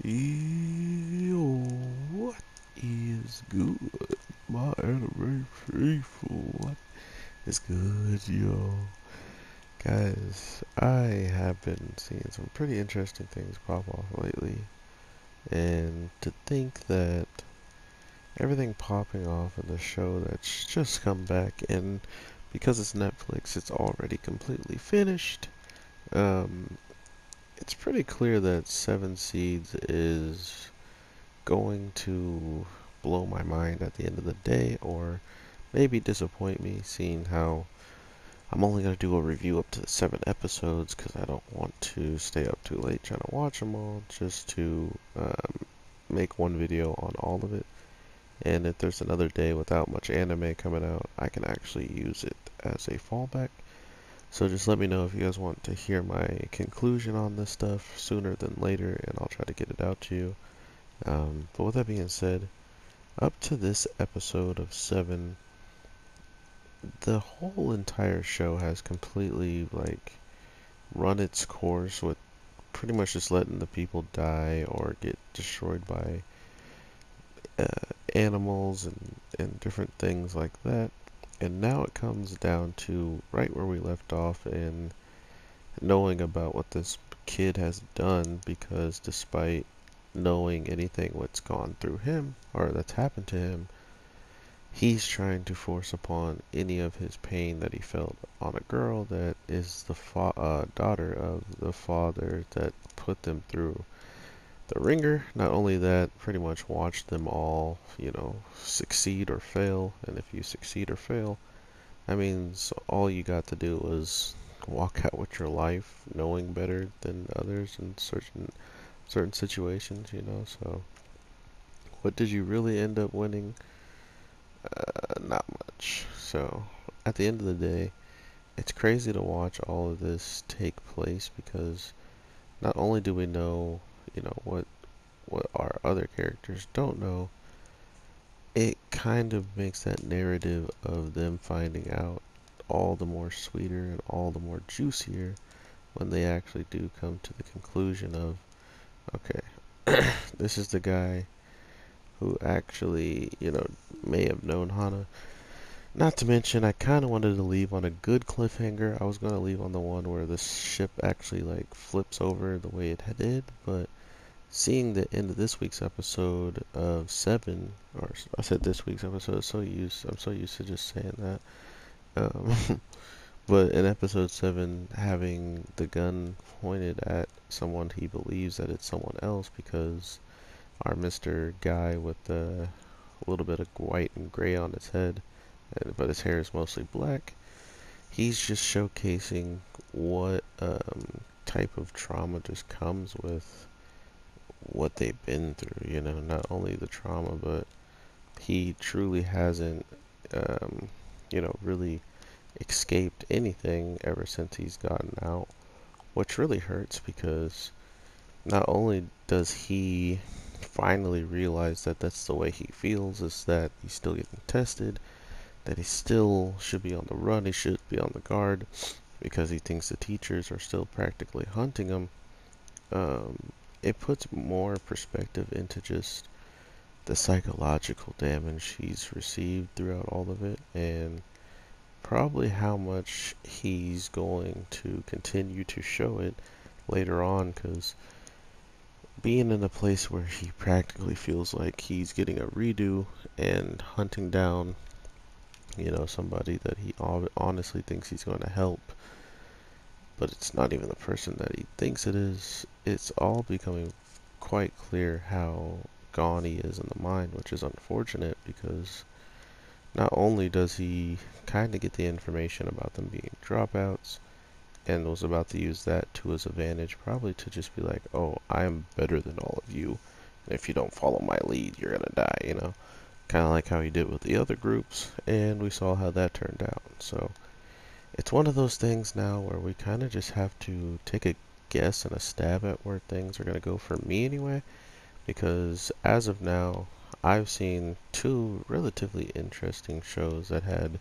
Yo, what is good? My anime faithful, what is good, yo? Guys, I have been seeing some pretty interesting things pop off lately, and to think that everything popping off in the show that's just come back, and because it's Netflix, it's already completely finished. Um, it's pretty clear that Seven Seeds is going to blow my mind at the end of the day, or maybe disappoint me, seeing how I'm only going to do a review up to 7 episodes because I don't want to stay up too late trying to watch them all, just to make one video on all of it. And if there's another day without much anime coming out, I can actually use it as a fallback. So just let me know if you guys want to hear my conclusion on this stuff sooner than later, and I'll try to get it out to you. But with that being said, up to this episode of 7, the whole entire show has completely, like, run its course with pretty much just letting the people die or get destroyed by uh, animals and different things like that. And now it comes down to right where we left off and knowing about what this kid has done, because despite knowing anything what's gone through him or that's happened to him, he's trying to force upon any of his pain that he felt on a girl that is the daughter of the father that put them through the ringer. Not only that, pretty much watched them all, succeed or fail. And if you succeed or fail, that means all you got to do was walk out with your life knowing better than others in certain situations. So, what did you really end up winning? Not much. So, at the end of the day, it's crazy to watch all of this take place because not only do we know, what our other characters don't know, it kind of makes that narrative of them finding out all the more sweeter and all the more juicier when they actually do come to the conclusion of, okay, this is the guy who actually, may have known Hana. Not to mention, I kind of wanted to leave on a good cliffhanger. I was going to leave on the one where the ship actually, like, flips over the way it did, but seeing the end of this week's episode of 7, or I said this week's episode, I'm so used to just saying that. But in episode 7, having the gun pointed at someone, he believes that it's someone else because our Mr. Guy with a little bit of white and gray on his head, but his hair is mostly black. He's just showcasing what type of trauma just comes with what they've been through. Not only the trauma, but he truly hasn't, really escaped anything ever since he's gotten out, which really hurts because not only does he finally realize that that's the way he feels, is that he's still getting tested, that he still should be on the run, he should be on the guard because he thinks the teachers are still practically hunting him. It puts more perspective into just the psychological damage he's received throughout all of it, and probably how much he's going to continue to show it later on, because being in a place where he practically feels like he's getting a redo and hunting down, somebody that he honestly thinks he's going to help, but it's not even the person that he thinks it is, it's all becoming quite clear how gone he is in the mind, which is unfortunate because not only does he kind of get the information about them being dropouts and was about to use that to his advantage, probably to just be like, oh, I'm better than all of you. If you don't follow my lead, you're gonna die. Kind of like how he did with the other groups, and we saw how that turned out. So it's one of those things now where we kind of just have to take a guess and a stab at where things are gonna go for me anyway, because as of now, I've seen 2 relatively interesting shows that had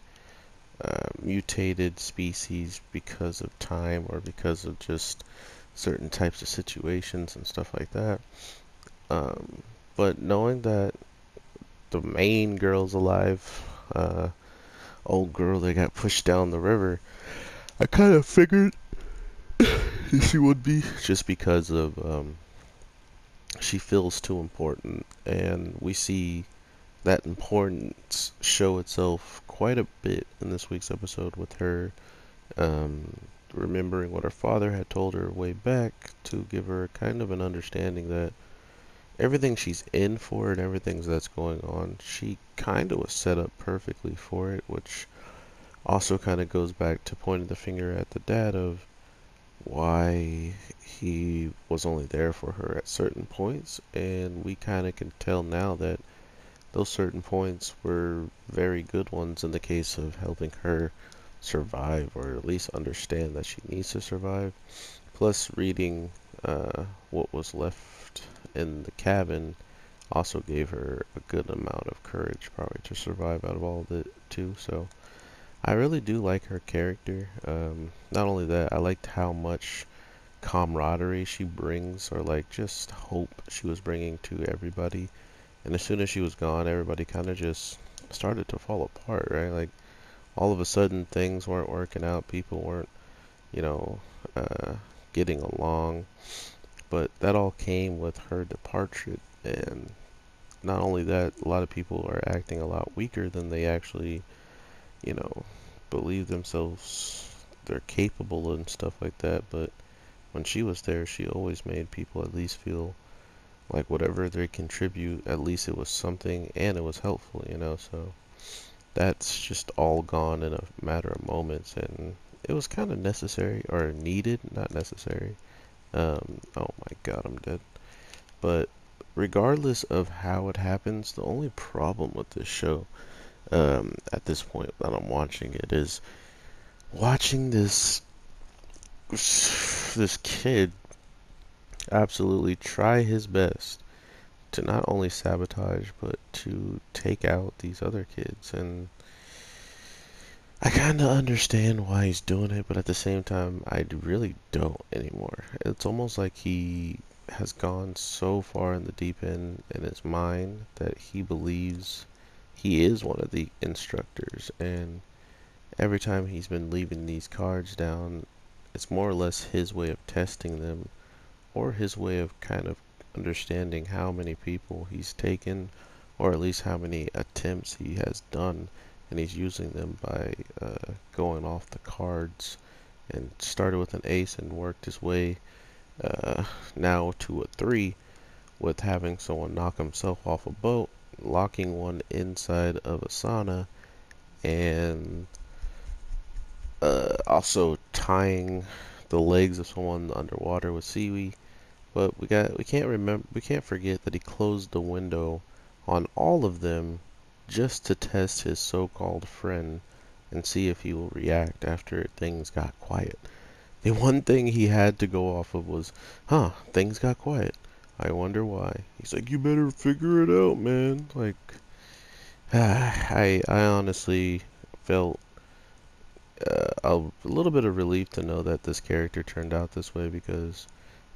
mutated species because of time or because of just certain types of situations and stuff like that. Um, but knowing that the main girl's alive, old girl that got pushed down the river, I kind of figured she would be, just because of she feels too important, and we see that importance show itself quite a bit in this week's episode with her um, remembering what her father had told her way back to give her kind of an understanding that everything she's in for and everything that's going on, she kind of was set up perfectly for it, which also kind of goes back to pointing the finger at the dad of why he was only there for her at certain points, and we kind of can tell now that those certain points were very good ones in the case of helping her survive, or at least understand that she needs to survive. Plus, reading what was left in the cabin also gave her a good amount of courage, probably, to survive out of all of it, too. So, I really do like her character. Not only that, I liked how much camaraderie she brings, or like just hope she was bringing to everybody. And as soon as she was gone, everybody kind of just started to fall apart, right? Like all of a sudden, things weren't working out. People weren't, you know, uh, getting along. But that all came with her departure. And not only that, a lot of people are acting a lot weaker than they actually, you know, believe themselves they're capable and stuff like that. But when she was there, she always made people at least feel like whatever they contribute, at least it was something and it was helpful, you know. So that's just all gone in a matter of moments, and it was kind of necessary, or needed, not necessary. Oh my god, I'm dead. But regardless of how it happens, the only problem with this show, at this point that I'm watching it, is watching this kid absolutely try his best to not only sabotage but to take out these other kids. And I kind of understand why he's doing it, but at the same time I really don't anymore. It's almost like he has gone so far in the deep end in his mind that he believes he is one of the instructors, and every time he's been leaving these cards down, it's more or less his way of testing them, or his way of kind of understanding how many people he's taken, or at least how many attempts he has done, and he's using them by going off the cards, and started with an ace and worked his way now to a 3, with having someone knock himself off a boat, locking one inside of a sauna, and also tying the legs of someone underwater with seaweed. But we can't forget that he closed the window on all of them just to test his so-called friend and see if he will react after things got quiet. The one thing he had to go off of was, things got quiet. I wonder why. He's like, you better figure it out, man. Like, I honestly felt a little bit of relief to know that this character turned out this way, because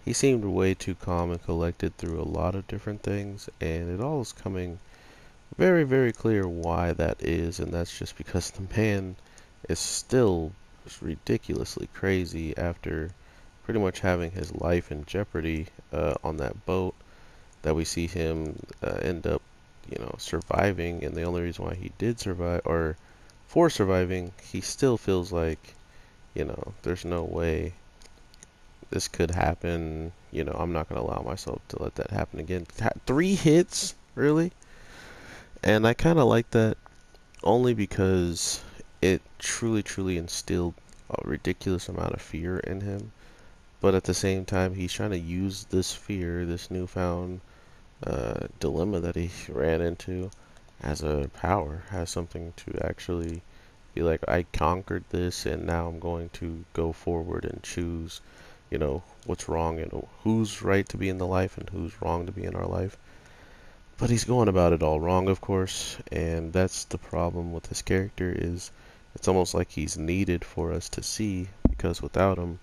he seemed way too calm and collected through a lot of different things, and it all is coming very, very clear why that is, and that's just because the man is still ridiculously crazy after pretty much having his life in jeopardy on that boat, that we see him end up, surviving, and the only reason why he did survive, or for surviving, he still feels like, there's no way this could happen. I'm not going to allow myself to let that happen again. 3 hits? Really? And I kind of like that, only because it truly, truly instilled a ridiculous amount of fear in him. But at the same time, he's trying to use this fear, this newfound dilemma that he ran into, as a power, as something to actually be like, I conquered this, and now I'm going to go forward and choose, what's wrong and who's right to be in the life and who's wrong to be in our life. But he's going about it all wrong, of course, and that's the problem with this character, is it's almost like he's needed for us to see, because without him,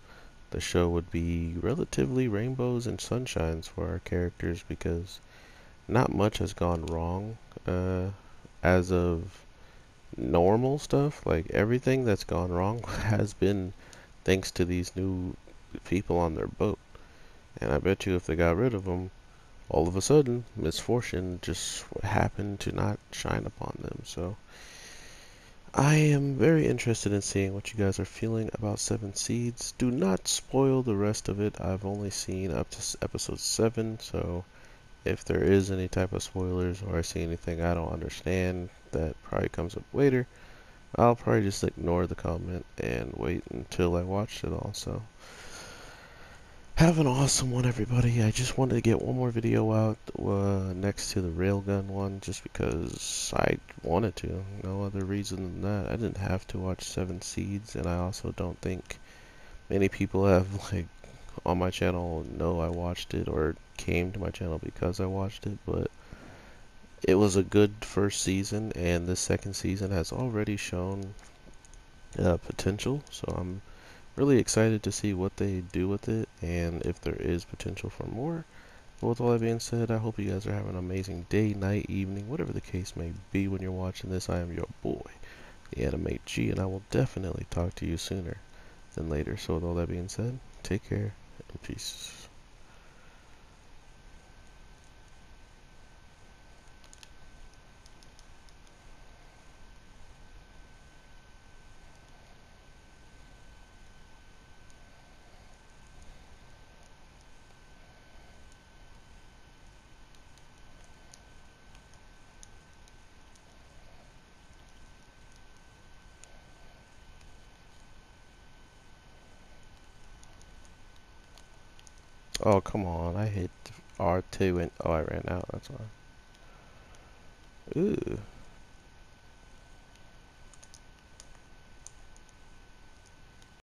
the show would be relatively rainbows and sunshines for our characters because not much has gone wrong as of normal stuff. Like everything that's gone wrong has been thanks to these new people on their boat. And I bet you if they got rid of them, all of a sudden misfortune just happened to not shine upon them. So I am very interested in seeing what you guys are feeling about Seven Seeds. Do not spoil the rest of it. I've only seen up to episode 7, so if there is any type of spoilers or I see anything I don't understand that probably comes up later, I'll probably just ignore the comment and wait until I watch it all. So have an awesome one, everybody. I just wanted to get one more video out next to the railgun one just because I wanted to. No other reason than that. I didn't have to watch Seven Seeds, and I also don't think many people have, like, on my channel know I watched it or came to my channel because I watched it, but it was a good first season, and the second season has already shown potential, so I'm really excited to see what they do with it and if there is potential for more. But with all that being said, I hope you guys are having an amazing day, night, evening, whatever the case may be when you're watching this. I am your boy, the Animate G, and I will definitely talk to you sooner than later. So with all that being said, take care and peace. Oh, come on. I hit R2 and... Oh, I ran out. That's why. Ooh.